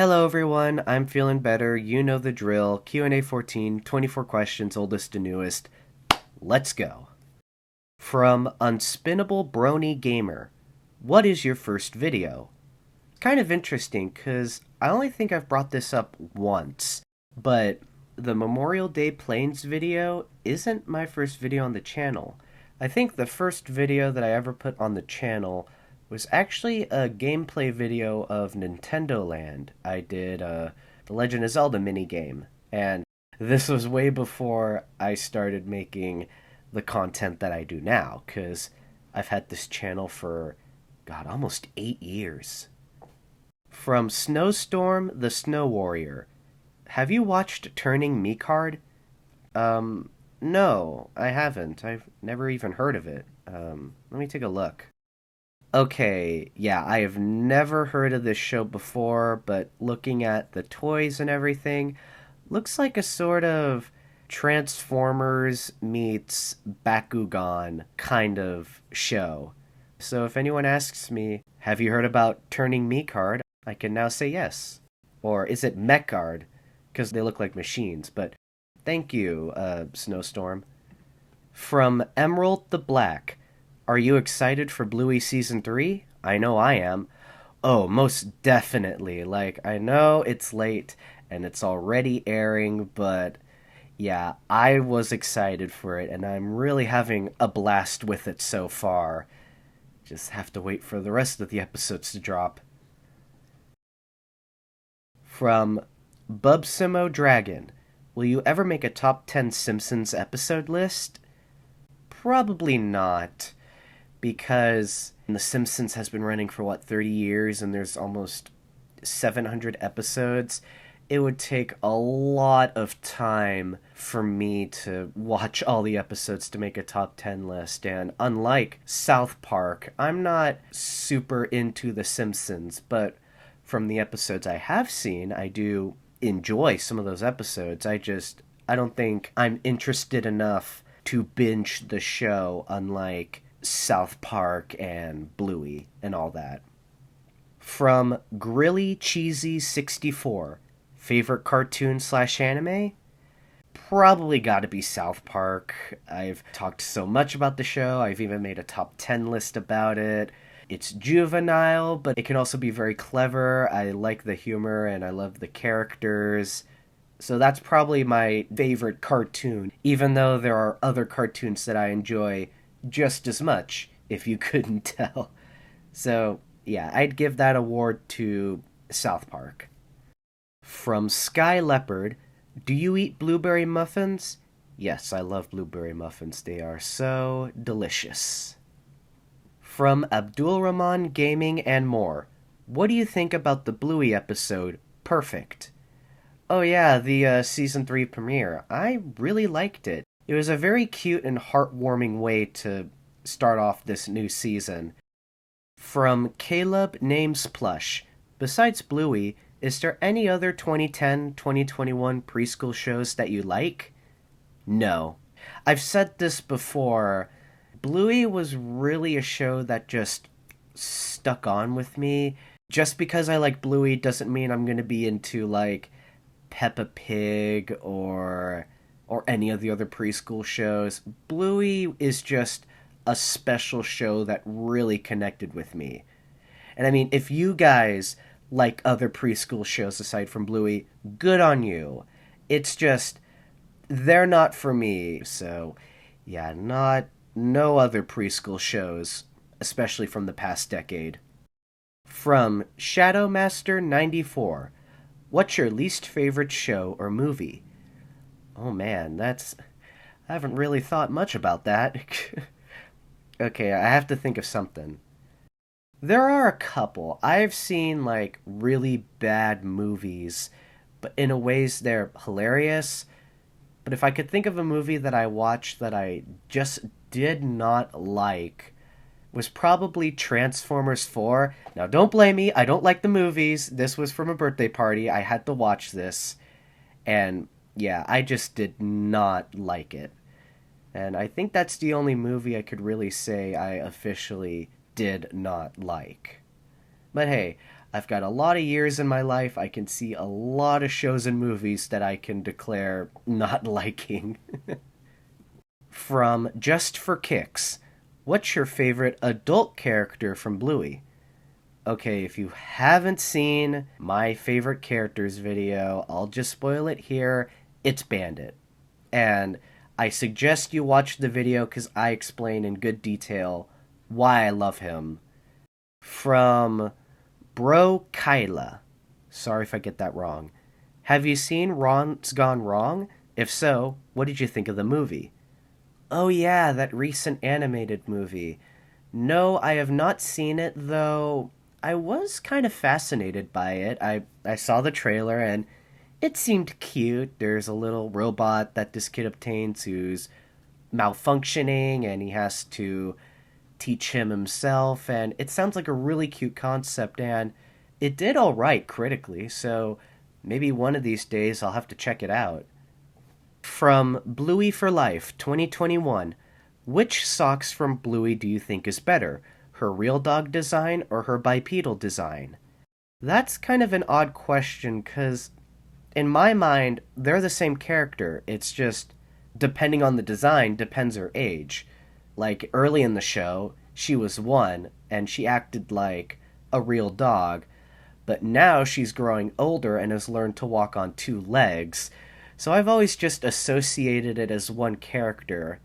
Hello everyone, I'm feeling better, you know the drill, Q&A 14, 24 questions, oldest to newest. Let's go. From Unspinnable Brony Gamer, what is your first video? Kind of interesting, because I only think I've brought this up once, but the Memorial Day Plains video isn't my first video on the channel. I think the first video that I ever put on the channel was actually a gameplay video of Nintendo Land. I did the Legend of Zelda minigame, and this was way before I started making the content that I do now, because I've had this channel for, God, almost 8 years. From Snowstorm the Snow Warrior, have you watched Turning Me Card? No, I haven't. I've never even heard of it. Let me take a look. Okay, yeah, I have never heard of this show before, but looking at the toys and everything, looks like a sort of Transformers meets Bakugan kind of show. So if anyone asks me, have you heard about Turning Me Card? I can now say yes. Or is it Mech Card? Because they look like machines, but thank you, Snowstorm. From Emerald the Black, are you excited for Bluey Season 3? I know I am. Oh, most definitely. Like, I know it's late and it's already airing, but yeah, I was excited for it and I'm really having a blast with it so far. Just have to wait for the rest of the episodes to drop. From Bubsimo Dragon, will you ever make a top 10 Simpsons episode list? Probably not, because The Simpsons has been running for, 30 years, and there's almost 700 episodes. It would take a lot of time for me to watch all the episodes to make a top 10 list, and unlike South Park, I'm not super into The Simpsons, but from the episodes I have seen, I do enjoy some of those episodes. I don't think I'm interested enough to binge the show, unlike South Park and Bluey and all that. From Grilly Cheesy 64, favorite cartoon / anime? Probably gotta be South Park. I've talked so much about the show, I've even made a top 10 list about it. It's juvenile, but it can also be very clever. I like the humor and I love the characters. So that's probably my favorite cartoon, even though there are other cartoons that I enjoy just as much, if you couldn't tell. So, yeah, I'd give that award to South Park. From Sky Leopard, do you eat blueberry muffins? Yes, I love blueberry muffins. They are so delicious. From Abdul Rahman Gaming and More, what do you think about the Bluey episode, Perfect? Oh yeah, the season 3 premiere. I really liked it. It was a very cute and heartwarming way to start off this new season. From Caleb Names Plush, besides Bluey, is there any other 2010-2021 preschool shows that you like? No. I've said this before. Bluey was really a show that just stuck on with me. Just because I like Bluey doesn't mean I'm going to be into, Peppa Pig or any of the other preschool shows. Bluey is just a special show that really connected with me. And I mean, if you guys like other preschool shows aside from Bluey, good on you. It's just, they're not for me. So, yeah, no other preschool shows, especially from the past decade. From Shadowmaster94, what's your least favorite show or movie? Oh man, I haven't really thought much about that. Okay, I have to think of something. There are a couple. I've seen, really bad movies, but in a ways they're hilarious. But if I could think of a movie that I watched that I just did not like, was probably Transformers 4. Now, don't blame me. I don't like the movies. This was from a birthday party. I had to watch this. And, yeah, I just did not like it. And I think that's the only movie I could really say I officially did not like. But hey, I've got a lot of years in my life. I can see a lot of shows and movies that I can declare not liking. From Just for Kicks, what's your favorite adult character from Bluey? Okay, if you haven't seen my favorite characters video, I'll just spoil it here. It's Bandit. And I suggest you watch the video because I explain in good detail why I love him. From Bro Kyla. Sorry if I get that wrong. Have you seen Ron's Gone Wrong? If so, what did you think of the movie? Oh yeah, that recent animated movie. No, I have not seen it, though I was kind of fascinated by it. I saw the trailer and it seemed cute. There's a little robot that this kid obtains who's malfunctioning and he has to teach him himself, and it sounds like a really cute concept, and it did all right critically, so maybe one of these days I'll have to check it out. From Bluey for Life 2021, which socks from Bluey do you think is better, her real dog design or her bipedal design? That's kind of an odd question because, in my mind, they're the same character. It's just, depending on the design, depends her age. Like, early in the show, she was one, and she acted like a real dog, but now she's growing older and has learned to walk on two legs, so I've always just associated it as one character.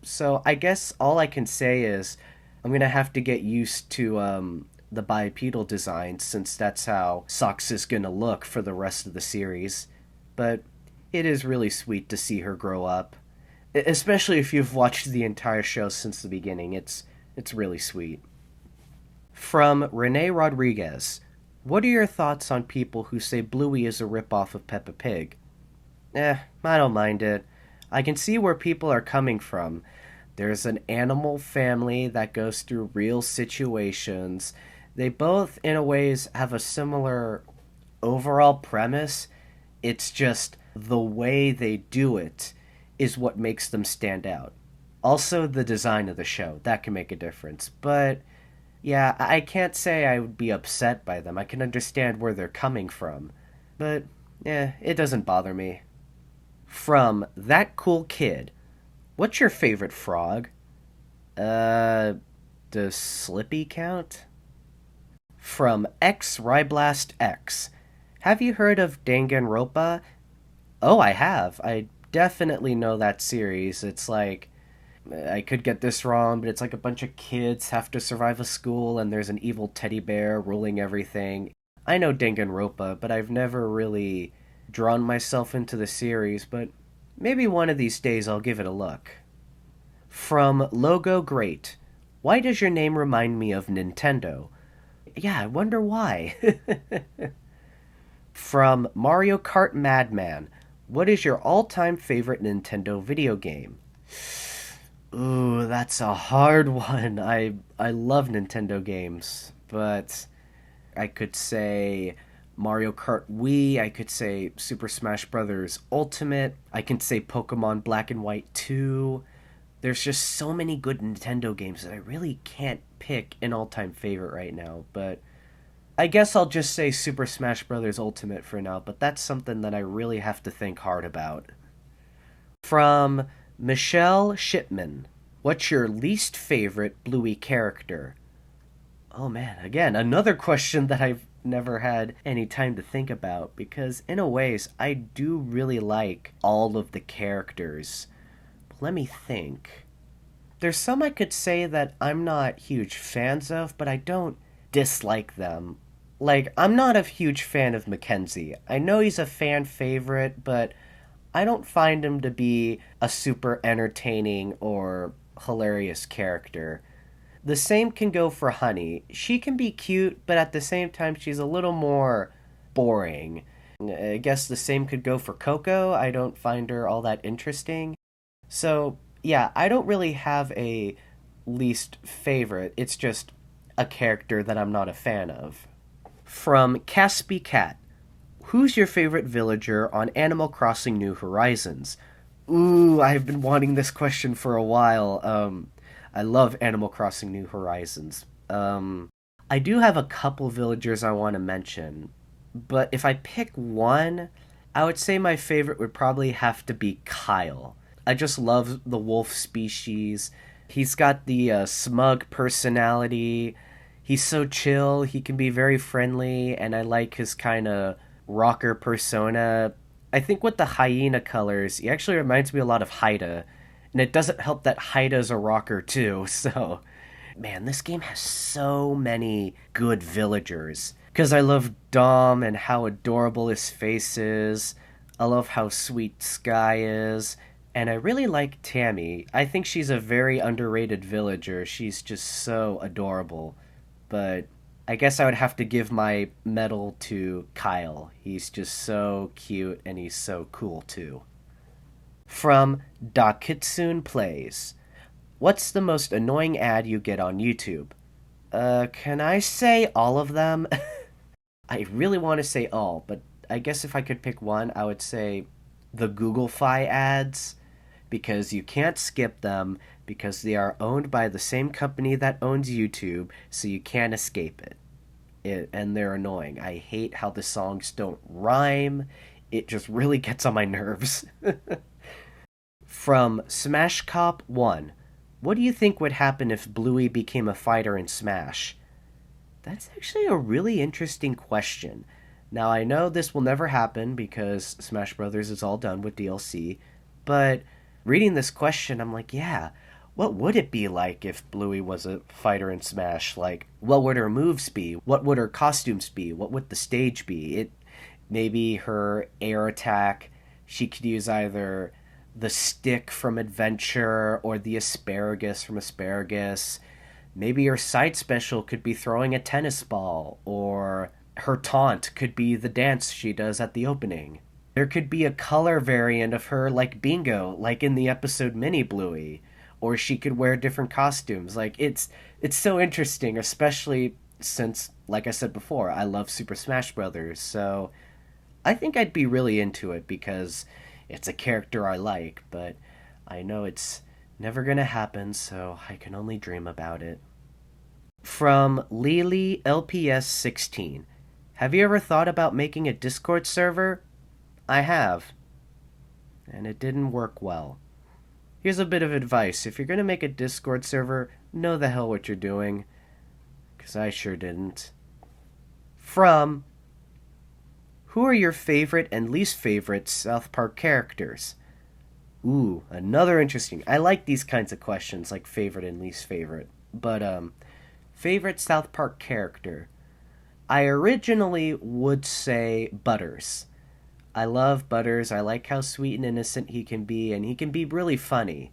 So I guess all I can say is I'm gonna have to get used to the bipedal design since that's how Socks is gonna look for the rest of the series. But it is really sweet to see her grow up, especially if you've watched the entire show since the beginning. It's really sweet. From Renee Rodriguez, what are your thoughts on people who say Bluey is a ripoff of Peppa Pig? I don't mind it. I can see where people are coming from. There's an animal family that goes through real situations. They both, in a ways, have a similar overall premise. It's just the way they do it is what makes them stand out. Also, the design of the show, that can make a difference. But, yeah, I can't say I would be upset by them. I can understand where they're coming from. But, it doesn't bother me. From That Cool Kid, what's your favorite frog? Does Slippy count? From X Ryblast X, have you heard of Danganronpa? Oh, I have. I definitely know that series. It's like, I could get this wrong, but it's like a bunch of kids have to survive a school and there's an evil teddy bear ruling everything. I know Danganronpa, but I've never really drawn myself into the series, but maybe one of these days I'll give it a look. From Logo Great, why does your name remind me of Nintendo? Yeah, I wonder why. From Mario Kart Madman, what is your all-time favorite Nintendo video game? Ooh, that's a hard one. I love Nintendo games, but I could say Mario Kart Wii, I could say Super Smash Bros. Ultimate, I can say Pokemon Black and White 2. There's just so many good Nintendo games that I really can't pick an all-time favorite right now, but I guess I'll just say Super Smash Bros. Ultimate for now, but that's something that I really have to think hard about. From Michelle Shipman, what's your least favorite Bluey character? Oh man, again, another question that I've never had any time to think about, because in a ways, I do really like all of the characters. Let me think. There's some I could say that I'm not huge fans of, but I don't dislike them. Like, I'm not a huge fan of Mackenzie. I know he's a fan favorite, but I don't find him to be a super entertaining or hilarious character. The same can go for Honey. She can be cute, but at the same time, she's a little more boring. I guess the same could go for Coco. I don't find her all that interesting. So, yeah, I don't really have a least favorite. It's just a character that I'm not a fan of. From Caspi Cat, who's your favorite villager on Animal Crossing New Horizons? Ooh, I've been wanting this question for a while. I love Animal Crossing New Horizons. I do have a couple villagers I want to mention, but if I pick one, I would say my favorite would probably have to be Kyle. I just love the wolf species. He's got the smug personality. He's so chill. He can be very friendly, and I like his kind of rocker persona. I think with the hyena colors, he actually reminds me a lot of Haida. And it doesn't help that Haida's a rocker too, so man, this game has so many good villagers. Because I love Dom and how adorable his face is. I love how sweet Sky is. And I really like Tammy. I think she's a very underrated villager. She's just so adorable. But I guess I would have to give my medal to Kyle. He's just so cute and he's so cool too. From Dakitsune Plays. What's the most annoying ad you get on YouTube? Can I say all of them? I really want to say all, but I guess if I could pick one, I would say the Google-Fi ads, because you can't skip them, because they are owned by the same company that owns YouTube, so you can't escape and they're annoying. I hate how the songs don't rhyme. It just really gets on my nerves. From Smash Cop 1. What do you think would happen if Bluey became a fighter in Smash? That's actually a really interesting question. Now, I know this will never happen because Smash Brothers is all done with DLC, but reading this question, I'm like, yeah, what would it be like if Bluey was a fighter in Smash? Like, what would her moves be? What would her costumes be? What would the stage be? Maybe her air attack, she could use either the stick from Adventure or the asparagus from Asparagus. Maybe her side special could be throwing a tennis ball, or her taunt could be the dance she does at the opening. There could be a color variant of her like Bingo, like in the episode Mini Bluey, or she could wear different costumes. Like it's so interesting, especially since, like I said before, I love Super Smash Brothers. So I think I'd be really into it because it's a character I like, but I know it's never gonna happen, so I can only dream about it. From Lily LPS 16. Have you ever thought about making a Discord server? I have, and it didn't work well. Here's a bit of advice. If you're gonna make a Discord server, know the hell what you're doing, because I sure didn't. From Who are your favorite and least favorite South Park characters? Ooh, another interesting. I like these kinds of questions, like favorite and least favorite. But favorite South Park character. I originally would say Butters. I love Butters. I like how sweet and innocent he can be, and he can be really funny.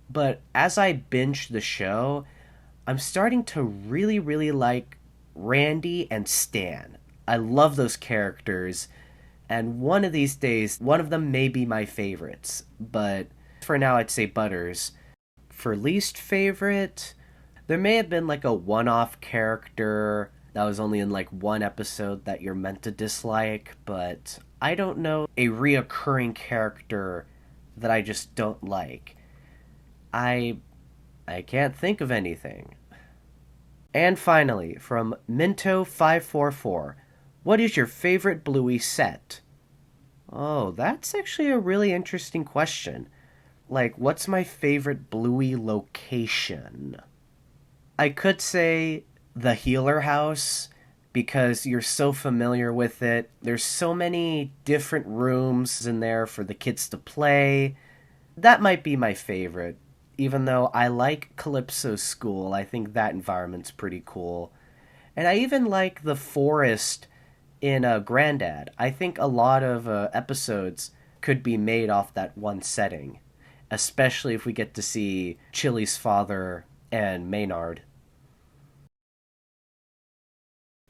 But as I binge the show, I'm starting to really, really like Randy and Stan. I love those characters, and one of these days, one of them may be my favorites. But for now, I'd say Butters. For least favorite, there may have been like a one-off character that was only in like one episode that you're meant to dislike, but I don't know a reoccurring character that I just don't like. I can't think of anything. And finally, from Minto544, what is your favorite Bluey set? Oh, that's actually a really interesting question. Like, what's my favorite Bluey location? I could say the Healer House, because you're so familiar with it. There's so many different rooms in there for the kids to play. That might be my favorite. Even though I like Calypso's school, I think that environment's pretty cool. And I even like the forest in Grandad. I think a lot of episodes could be made off that one setting, especially if we get to see Chili's father and Maynard.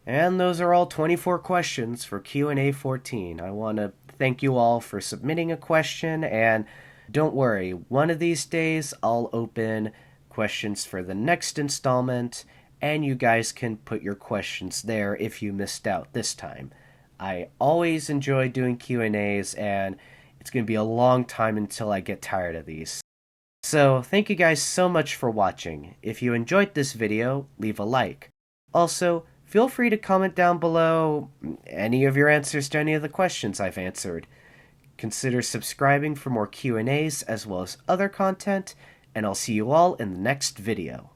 And those are all 24 questions for Q&A 14. I want to thank you all for submitting a question, and don't worry, one of these days I'll open questions for the next installment, and you guys can put your questions there if you missed out this time. I always enjoy doing Q&As, and it's going to be a long time until I get tired of these. So, thank you guys so much for watching. If you enjoyed this video, leave a like. Also, feel free to comment down below any of your answers to any of the questions I've answered. Consider subscribing for more Q&As as well as other content, and I'll see you all in the next video.